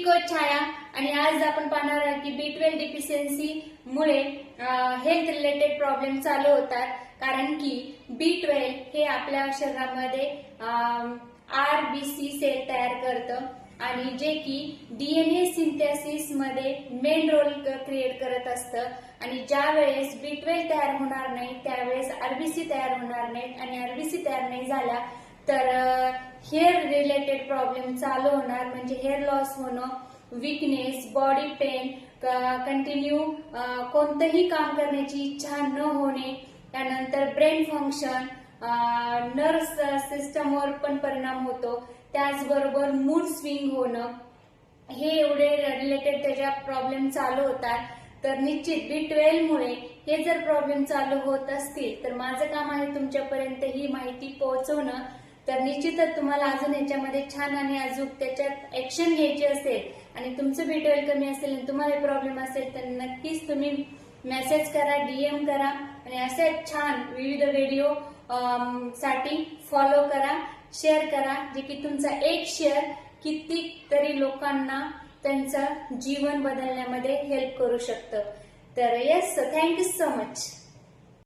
Coach छाया आणि आज आपण पाहणार आहोत की B12 डिफिशियन्सी मुळे हेल्थ रिलेटेड प्रॉब्लेम चालू होतात। कारण की B12 हे आपल्या शरीरामध्ये RBC सेल तयार करतं आणि जे की DNA सिंथेसिस मध्ये मेन रोल क्रिएट करत असतं आणि ज्या वेळेस B12 तयार होणार नाही त्यावेळेस RBC तयार होणार नाहीत आणि RBC तयार नाही झाला तर हेअर रिलेटेड प्रॉब्लेम चालू होणार, म्हणजे हेअर लॉस होणं, वीकनेस, बॉडी पेन, कंटिन्यू कोणतंही काम करण्याची इच्छा न होणे, त्यानंतर ब्रेन फंक्शन, नर्व्स सिस्टमवर पण परिणाम होतो, त्याचबरोबर मूड स्विंग होणं, हे एवढे रिलेटेड त्याच्या प्रॉब्लेम चालू होतात। तर निश्चित B12 मुळे हे जर प्रॉब्लेम चालू होत असतील तर माझं काम आहे तुमच्यापर्यंत ही माहिती पोहोचवणं। तर निश्चितच तुम्हाला अजून याच्यामध्ये छान आणि अजून त्याच्यात ऍक्शन घ्यायची असेल आणि तुमचं B12 कमी असेल आणि तुम्हाला प्रॉब्लेम असेल तर नक्कीच तुम्ही मेसेज करा, DM करा आणि असे छान विविध व्हिडिओ साठी फॉलो करा, शेअर करा, जे की तुमचा एक शेअर कितीतरी लोकांना त्यांचं जीवन बदलण्यामध्ये हेल्प करू शकतं। तर येस, थँक्यू सो मच।